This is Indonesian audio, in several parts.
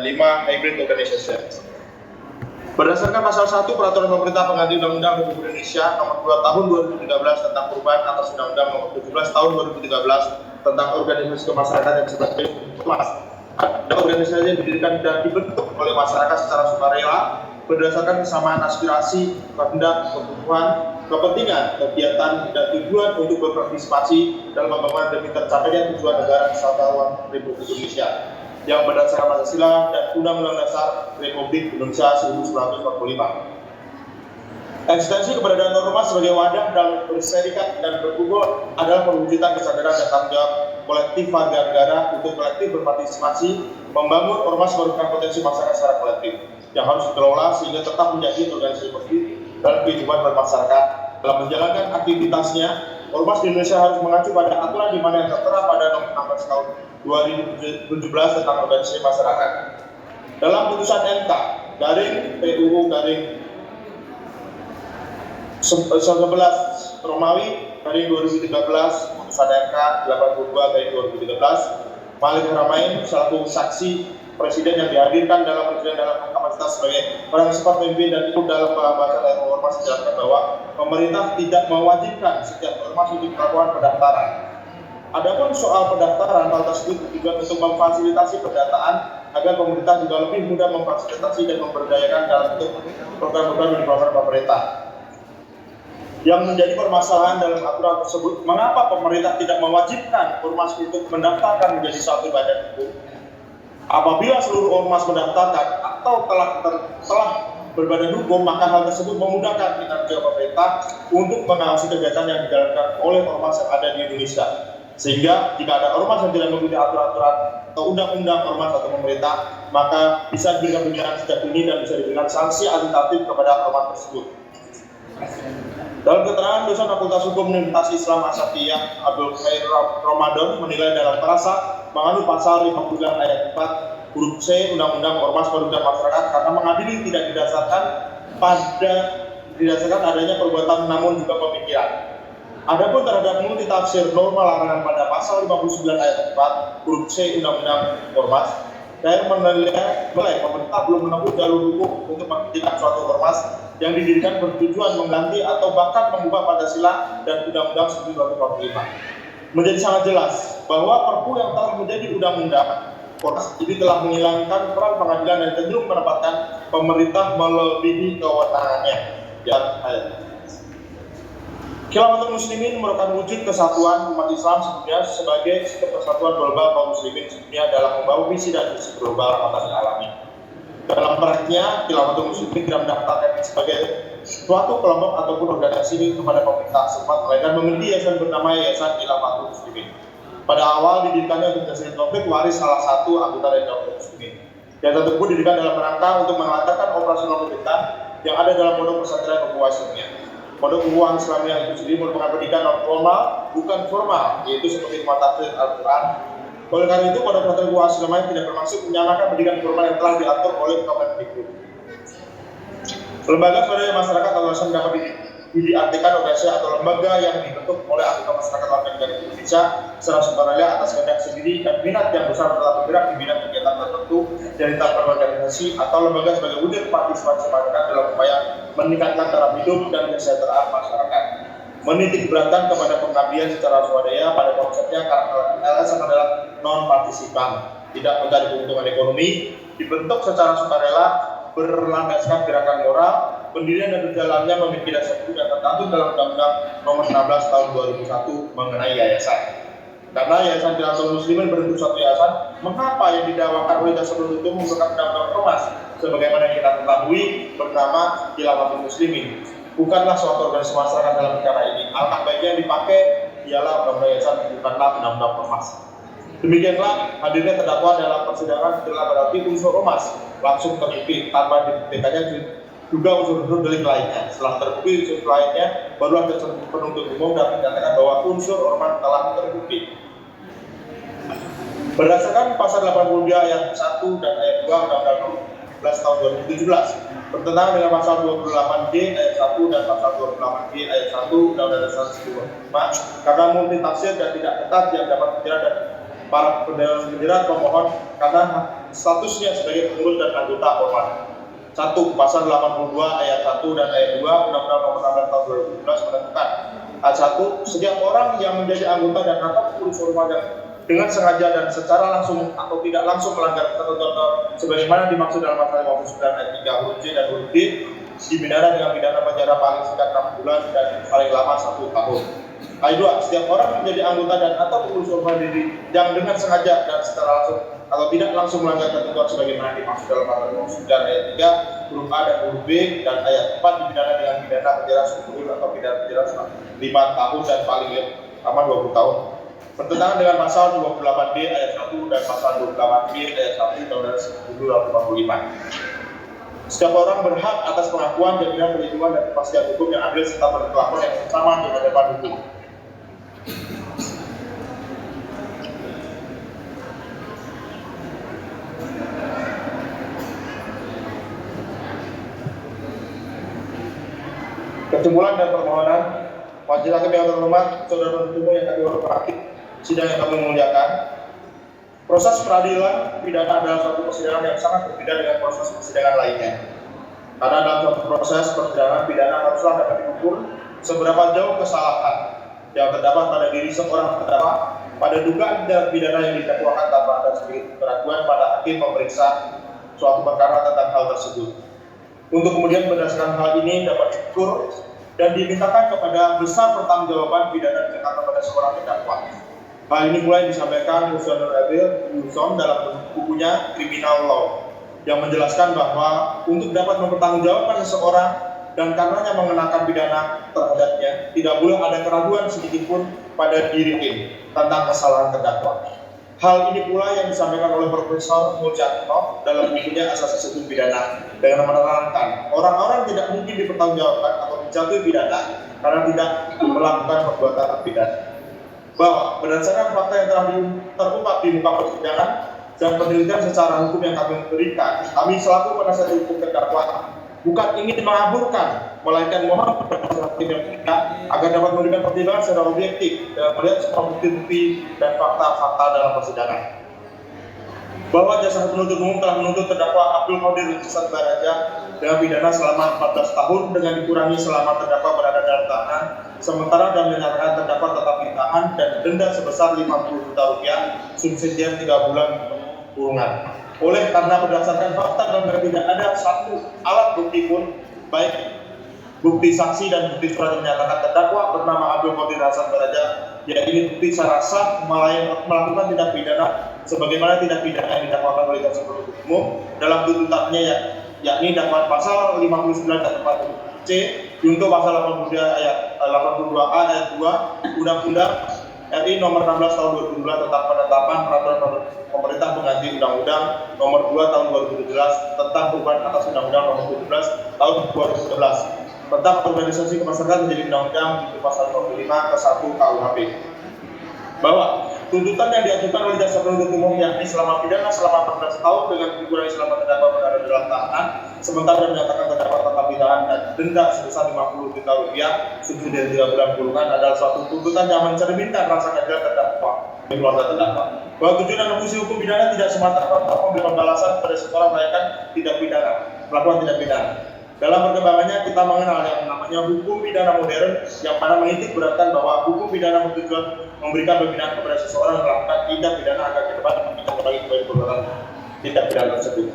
5. Hybrid Organization. Berdasarkan pasal 1 Peraturan Pemerintah Pengganti Undang-Undang Republik Indonesia Nomor 2 Tahun 2013 tentang perubahan atas Undang-Undang Nomor 17 Tahun 2013 tentang organisasi kemasyarakatan yang sebagai ormas. Ada organisasi yang didirikan dan dibentuk oleh masyarakat secara sukarela berdasarkan kesamaan aspirasi, kehendak, kebutuhan, kepentingan, kegiatan, dan tujuan untuk berpartisipasi dalam pembangunan demi tercapainya tujuan negara kesatuan Republik Indonesia yang berdasarkan Pancasila dan Undang-Undang Dasar Republik Indonesia 1945. Eksistensi keberadaan ormas sebagai wadah dalam berserikat dan berkumpul adalah perwujudan kesadaran dan tanggung jawab kolektif warga negara untuk kolektif berpartisipasi membangun ormas merupakan potensi masyarakat secara kolektif yang harus dikelola sehingga tetap menjadi organisasi positif dalam kehidupan bermasyarakat. Dalam menjalankan aktivitasnya, ormas di Indonesia harus mengacu pada aturan di mana yang tertera pada Nomor 16 Tahun 2017 tentang organisasi masyarakat. Dalam putusan MK PUU 11 Romawi 2013, putusan MK 82 2013, Malik Haramain selaku saksi presiden yang dihadirkan dalam presiden dalam kapasitas sebagai orang sifat pemimpin dan ikut dalam pembahasan RUU Ormas menjelaskan bahwa pemerintah tidak mewajibkan setiap ormas untuk melakukan pendaftaran. Adapun soal pendaftaran, hal tersebut tujuan untuk memfasilitasi pendataan agar pemerintah juga lebih mudah memfasilitasi dan memberdayakan dalam bentuk program-program di program pemerintah. Yang menjadi permasalahan dalam aturan tersebut, mengapa pemerintah tidak mewajibkan ormas untuk mendaftarkan menjadi suatu badan hukum? Apabila seluruh ormas mendaftarkan atau telah berbadan hukum, maka hal tersebut memudahkan kinerja pemerintah untuk mengawasi kegiatan yang dijalankan oleh ormas yang ada di Indonesia. Sehingga jika ada ormas yang tidak mengikuti aturan-aturan atau undang-undang ormas atau pemerintah, maka bisa diberikan pembinaan sejak dini dan bisa diberikan sanksi administratif kepada ormas tersebut. Dalam keterangan dosen Fakultas Hukum Universitas Islam Asatiyah Abdul Khair Ramadan menilai dalam perasa menganut pasal 59 ayat 4 huruf C Undang-Undang Ormas Perludem Masyarakat karena mengadili tidak didasarkan adanya perbuatan namun juga pemikiran. Adapun terhadap multi tafsir norma larangan pada pasal 59 ayat 4 huruf C Undang-Undang Ormas, saya menilai pemerintah belum menempuh jalur hukum untuk menghentikan suatu ormas yang didirikan bertujuan mengganti atau bahkan mengubah Pancasila dan Undang-Undang 1945. Menjadi sangat jelas bahwa Perpu yang telah menjadi undang-undang ormas ini telah menghilangkan peran pengadilan dan cenderung menempatkan pemerintah melebihi kewenangannya. Khilafatul Muslimin merupakan wujud kesatuan umat Islam sedunia sebagai persatuan global kaum muslimin sedunia dalam membawa visi dan misi global rahmatan lil alamin. Dalam praktiknya, Khilafatul Muslimin tidak mendaftarkan sebagai suatu kelompok ataupun organisasi kepada pemerintah setempat, melainkan memiliki yayasan bernama Yayasan Khilafatul Muslimin. Pada awal didirikannya untuk menyelesaikan konflik waris salah satu anggota dari Khilafatul Muslimin. Yayasan tersebut didirikan dalam rangka untuk mengamankan operasional pemerintahan yang ada dalam pondok pesantren Papua Islamiyah. Pondok Uang Islamiyah itu sendiri merupakan pendidikan non formal, bukan formal, yaitu seperti tafsir Al-Quran. Oleh karena itu, Pondok Pesantren Uang Islamiyah tidak bermaksud menyamakan pendidikan formal yang telah diatur oleh Kemendikbud. Lembaga swadaya masyarakat atau yayasan dapat diartikan organisasi atau lembaga yang dibentuk oleh anggota masyarakat warga negara Indonesia secara sukarela atas kehendak sendiri dan minat yang besar telah bergerak di bidang kegiatan tertentu yang ditetapkan organisasi atau lembaga sebagai wujud partisipasi masyarakat dalam upaya meningkatkan taraf hidup dan kesejahteraan masyarakat. Menitik beratkan kepada pengabdian secara swadaya pada konsepnya karena LSM adalah non-partisipan, tidak mencari keuntungan ekonomi, dibentuk secara sukarela, berlandaskan gerakan moral, pendirian dan berjalannya memiliki dasar hukum yang tercantum dalam Undang-Undang Nomor 16 Tahun 2001 mengenai yayasan. Karena Yayasan Khilafatul Muslimin berbentuk suatu yayasan, mengapa yang didakwakan oleh dasar hukum itu merupakan undang-undang ormas sebagaimana yang kita ketahui bernama Khilafatul Muslimin? Bukanlah suatu organisasi masyarakat dalam perkara ini. Alangkah baiknya yang dipakai ialah undang-undang yayasan, bukanlah undang-undang ormas. Demikianlah hadirnya terdakwa dalam persidangan setelah berarti unsur ormas langsung terbukti tanpa dibuktikannya juga unsur-unsur delik lainnya. Setelah terbukti unsur lainnya, barulah penuntut umum dapat menyatakan bahwa unsur ormas telah terbukti. Berdasarkan pasal 82 ayat 1 dan ayat 2 Undang-Undang 11 tahun 2017 bertentangan dengan pasal 28G ayat 1 dan pasal 28G ayat 1 Undang-Undang Dasar 1945 karena multi tafsir dan tidak ketat yang dapat menjerat dan para penjerat pemohon karena statusnya sebagai pengurus dan anggota ormas. 1. Pasal 82 ayat 1 dan ayat 2 Undang-Undang Nomor 16 Tahun 2017 menentukan ayat 1, setiap orang yang menjadi anggota dan atau pengurus ormas yang dengan sengaja dan secara langsung atau tidak langsung melanggar ketentuan sebagaimana dimaksud dalam pasal 59 ayat 3 huruf C dan huruf D dipidana dengan pidana penjara paling singkat 6 bulan dan paling lama 1 tahun. Ayat 2, setiap orang menjadi anggota dan atau pengurus ormas yang dengan sengaja dan secara langsung atau tidak langsung melanggar ketentuan sebagaimana dimaksud dalam pasal 59 ayat 3 huruf A dan huruf B dan ayat 4 dipidana dengan pidana penjara 10 tahun atau pidana penjara 5 tahun dan paling lama 20 tahun. Bertentangan dengan pasal 28B ayat 1 dan pasal 28B ayat 1 Undang-Undang 1945. Setiap orang berhak atas pengakuan, jaminan perlindungan dan kepastian hukum yang adil serta berkelakuan yang sama di hadapan hukum. Kesimpulan dan permohonan, majelis hakim yang terhormat, saudara penuntut umum yang kami hormati, sidang yang kami muliakan. Proses peradilan pidana adalah suatu persidangan yang sangat berbeda dengan proses persidangan lainnya. Karena dalam suatu proses persidangan pidana haruslah dapat diukur seberapa jauh kesalahan yang terdapat pada diri seorang terdakwa pada dugaan tindak pidana yang didakwakan tanpa ada sedikit keraguan pada hakim memeriksa suatu perkara tentang hal tersebut. Untuk kemudian berdasarkan hal ini dapat diukur dan dimintakan kepada besar pertanggungjawaban pidana dikenakan kepada seorang terdakwa. Hal ini mulai disampaikan Huson dalam bukunya Criminal Law yang menjelaskan bahwa untuk dapat mempertanggungjawabkan seseorang dan karenanya mengenakan pidana terhadapnya tidak boleh ada keraguan sedikitpun pada diri hakim tentang kesalahan terdakwa. Hal ini pula yang disampaikan oleh Profesor Muljatno dalam bukunya Asas Hukum Pidana dengan menerangkan orang-orang tidak mungkin dipertanggungjawabkan atau dijatuhi pidana karena tidak melakukan perbuatan pidana. Bahwa berdasarkan fakta yang telah terungkap di muka persidangan dan penelitian secara hukum yang kami berikan, kami selaku penasihat hukum terdakwa bukan ingin mengaburkan, melainkan mohon kepada hakim yang kita agar dapat memberikan pertimbangan secara objektif dan melihat semua bukti-bukti dan fakta-fakta dalam persidangan. Bahwa jaksa penuntut umum telah menuntut terdakwa Abdul Qadir Hasan Baraja dengan pidana selama 14 tahun dengan dikurangi selama terdakwa berada dalam tahanan, sementara dan menyatakan terdakwa tetap ditahan dan denda sebesar 50 juta rupiah subsidiar 3 bulan kurungan. Oleh karena berdasarkan fakta dan tidak ada satu alat bukti pun, baik bukti saksi dan bukti surat yang menyatakan terdakwa bernama Abdul Qadir Hasan Baraja, yaitu bukti secara sah melakukan tindak pidana sebagaimana tindak pidana yang didakwakan oleh jaksa penuntut umum dalam tuntutannya yakni dakwaan pasal 59 dan 40 C junto pasal 82 ayat 82A ayat 2 Undang-Undang RI Nomor 16 Tahun 2012 tentang penetapan peraturan pemerintah pengganti Undang-Undang Nomor 2 Tahun 2017 tentang perubahan atas Undang-Undang Nomor 17 Tahun 2011 tentang organisasi kemasyarakatan menjadi undang-undang di pasal 25 ke 1 KUHP. Bahwa tuntutan yang diajukan oleh jaksa penuntut umum yakni selama pidana selama 14 tahun dengan dikurangi selama terdakwa berada dalam tahanan, sementara menyatakan terdakwa tetap ditahan dan denda sebesar 50 juta rupiah subsidi 3 bulan kurungan adalah suatu tuntutan yang mencerminkan rasa keadilan terdakwa dan keluarga terdakwa. Bahwa tujuan dan fungsi hukum pidana tidak semata-mata memberikan balasan pada seseorang melainkan tidak pidana, melakukan tidak pidana. Dalam perkembangannya kita mengenal yang namanya hukum pidana modern yang mana menitik beratkan bahwa hukum pidana bertujuan memberikan pembinaan kepada seseorang melakukan tindak pidana agar ke depan tidak kembali kepada perbuatan tindak pidana tersebut.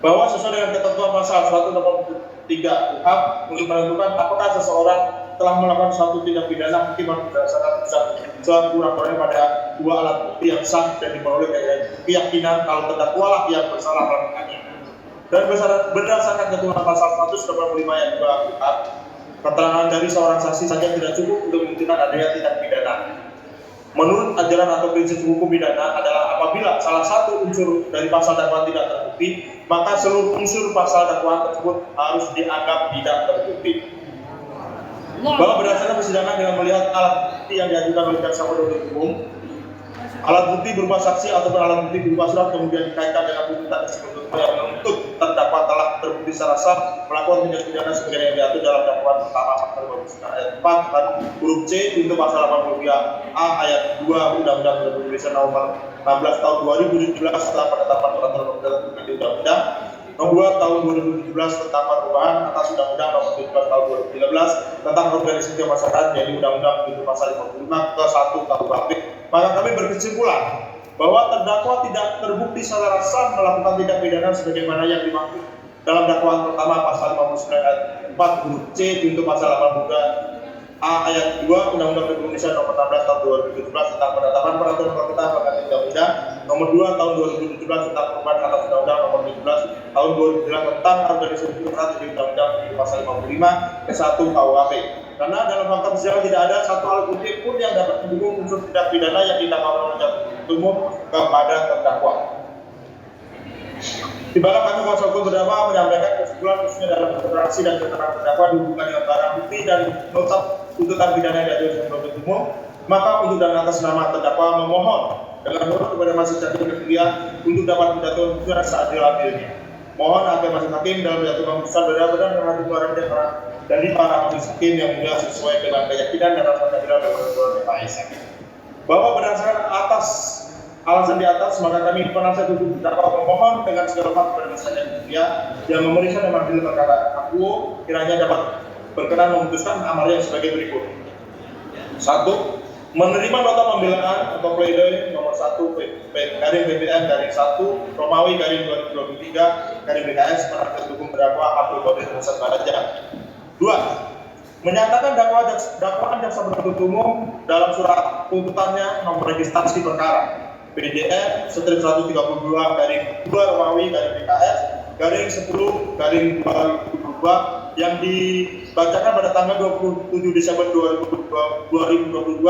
Bahwa sesuai dengan ketentuan pasal 183 KUHP untuk menentukan apakah seseorang telah melakukan suatu tindak pidana hakim harus berdasarkan sekurang-kurangnya pada dua alat bukti yang sah dan diperoleh keyakinan kalau terdakwa lah yang bersalah melakukannya. Dan berdasarkan ketentuan pasal 185 ayat 2 KUHP, keterangan dari seorang saksi saja tidak cukup untuk membuktikan adanya tindak pidana. Menurut ajaran atau prinsip hukum pidana adalah apabila salah satu unsur dari pasal dakwaan tidak terbukti, maka seluruh unsur pasal dakwaan tersebut harus dianggap tidak terbukti. Bahwa berdasarkan persidangan dengan melihat alat bukti yang diajukan oleh jaksa penuntut umum, Alat bukti berupa saksi ataupun alat bukti berupa surat kemudian dikaitkan dengan tuntutan yang menuntut terdakwa telah terbukti secara sah melakukan tindak pidana sebagaimana yang diatur dalam dakwaan pertama pasal 59 ayat 4 dan huruf C untuk pasal 82A ayat 2 Undang-Undang Republik Indonesia Nomor 16 Tahun 2017 tentang penetapan peraturan perundang-undangan di Undang-Undang Nomor 2 Tahun 2017 tentang perubahan atas Undang-Undang Nomor 17 Tahun 2013 tentang organisasi masyarakat yaitu Undang-Undang itu pasal 55 ke 1 KUHP. Maka kami berkesimpulan bahwa terdakwa tidak terbukti secara sah melakukan tindak pidana sebagaimana yang dimaksud dalam dakwaan pertama pasal 59 ayat 4 huruf C untuk pasal 82 A ayat 2 Undang-Undang Republik Indonesia Nomor 16 Tahun 2017 tentang penetapan peraturan pemerintah pengganti Undang-Undang Nomor 2 Tahun 2017 tentang perubahan atas Undang-Undang Nomor 17 Tahun 2009 tentang organisasi masyarakat di Undang-Undang pasal 55 ke 1 KUHP. Karena dalam fakta persidangan tidak ada satu alat bukti pun yang dapat mendukung unsur tindak pidana yang didakwakan oleh jaksa umum kepada terdakwa. Di mana kami kuasa hukum terdakwa menyampaikan kesimpulan khususnya dalam interaksi dan keterangan terdakwa dihubungkan dengan barang bukti dan nota tuntutan pidana yang diajukan oleh penuntut umum, maka untuk dan atas nama terdakwa memohon dengan hormat kepada majelis hakim yang mulia untuk dapat menjatuhkan putusan seadil-adilnya. Mohon agar majelis hakim dalam menjatuhkan putusan benar-benar menghadap para dari para majelis hakim yang mulia sesuai dengan keyakinan dan rasa keadilan dan kebenaran yang maha esa. Bahwa berdasarkan atas alasan di atas, maka kami penasihat hukum terdakwa memohon dengan segala hormat kepada majelis hakim yang mulia yang memeriksa dan mengadili perkara akuo kiranya dapat berkenan memutuskan amarnya sebagai berikut. 1. Menerima nota pembelaan atau pledoi nomor 1 garing BPN garing 1 Romawi garing 2023 garing BKS penasihat hukum terdakwa Abdul Qadir Hasan Baraja. 2. Menyatakan dakwaan jaksa penuntut umum dalam surat tuntutannya nomor registrasi perkara PDR strip 132 garing 2 Romawi garing BKS garing 10 garing 2022 yang dibacakan pada tanggal 27 Desember 2022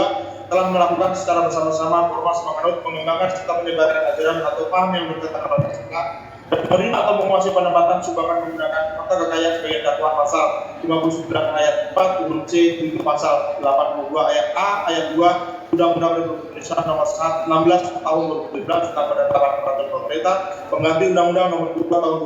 telah melakukan secara bersama-sama ormas menganut mengembangkan serta menyebarkan ajaran atau paham yang bertentangan dengan Pancasila dan menerima atau menguasai penempatan sumbangan menggunakan harta kekayaan sebagai dakwaan pasal 59 ayat 4 huruf C untuk pasal 82 ayat A ayat 2 Undang-Undang Republik Indonesia Nomor 16 Tahun 2017 tentang penetapan peraturan pemerintah pengganti Undang-Undang Nomor 2 Tahun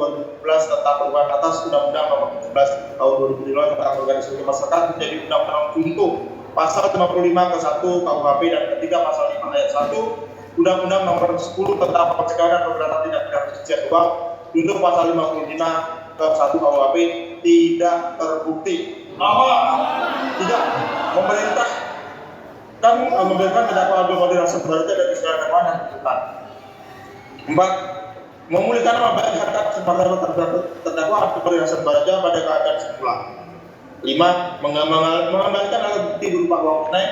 2017 tentang perubahan atas Undang-Undang Nomor 17 Tahun 2017 tentang organisasi masyarakat menjadi Undang-Undang untuk pasal 55 ke 1 KUHP dan ketiga pasal 5 ayat 1 Undang-Undang Nomor 10 tentang pencegahan dan pemberantasan tindak pidana pencucian uang untuk pasal 55 ke 1 KUHP tidak terbukti. Tidak. Pemerintah kan memberikan terdakwa Abdul Qadir Hasan Baraja dari segala dakwaan dan tuntutan. 4. Memulihkan nama baik harkat sebagai terdakwa Abdul Qadir Hasan Baraja pada keadaan semula. 5. Mengembalikan alat bukti berupa uang tunai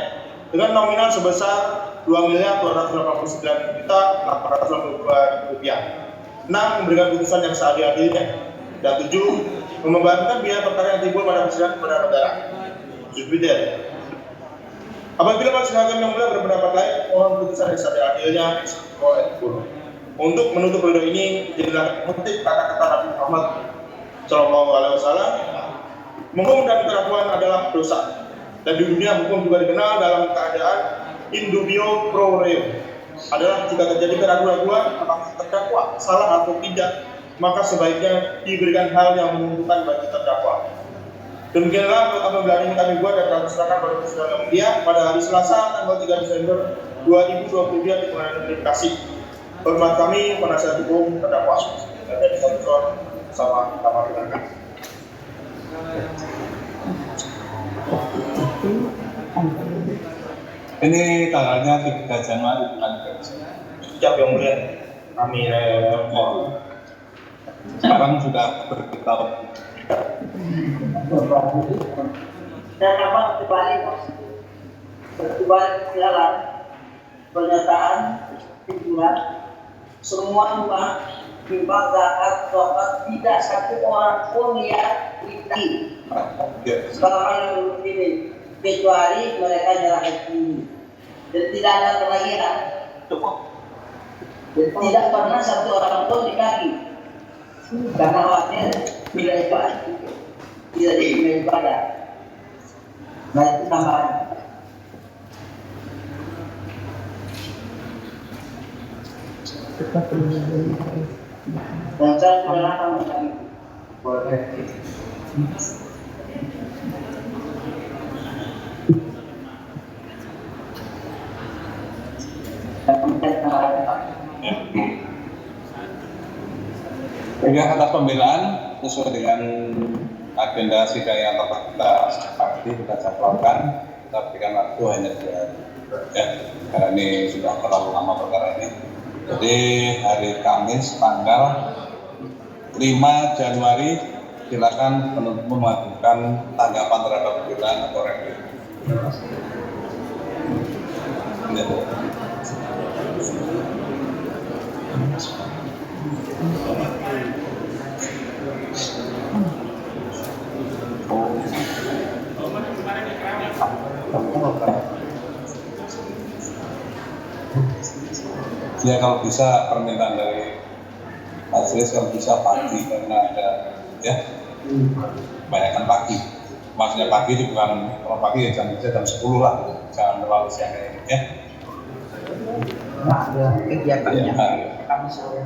dengan nominal sebesar 2.289.882 rupiah. 6. Memberikan putusan yang seadil-adilnya. Dan 7. Membebankan biaya perkara yang timbul pada persidangan kepada negara. Subsidiar. Apabila majelis hakim yang mulia berpendapat lain, mohon putusan yang seadil-adilnya untuk menutup pledoi ini jadilah motif kata-kata Nabi Muhammad SAW. Menghukum dan keraguan adalah dosa, dan di dunia hukum juga dikenal dalam keadaan in dubio pro reo. Adalah jika terjadi keraguan apakah terdakwa salah atau tidak, maka sebaiknya diberikan hal yang menguntungkan bagi terdakwa. Demikianlah nota pembelaan ini kami buat dan kami serahkan pada persidangan yang mulia pada hari Selasa tanggal 3 Desember 2022 di Pengadilan Negeri Bekasi. Hormat kami penasihat hukum terdakwa. Dan dari satu sama kamar penangkat. Ini tanggalnya 3 Januari bukan? Siap yang mulia. Kami sekarang sudah berberitahu. Dan apa kembali dalam pernyataan timbulan semua uang timbang zakat zakat tidak satu orang pun yang diberi selama yang ini kecuali mereka jarak ini dan tidak ada kelahiran dan tidak pernah satu orang pun dikaki karena khawatir bila ibadah tidak diterima ibadah. Nah itu tambahan. Dan saya sudah lama mencari. Boleh. Sehingga atas pembelaan sesuai dengan agenda sidang yang telah kita sepakati, kita jadwalkan, kita berikan waktu hanya 2 hari. Ya, karena ini sudah terlalu lama perkara ini. Jadi hari Kamis tanggal 5 Januari silakan penuntut mengajukan tanggapan terhadap pembelaan atau review. Ya. Ya kalau bisa permintaan dari majelis kalau bisa pagi karena ada ya kebanyakan pagi. Maksudnya pagi itu bukan kalau pagi ya jam 10 lah, jangan terlalu siang ya. Nah, kegiatannya Ya. kami sore.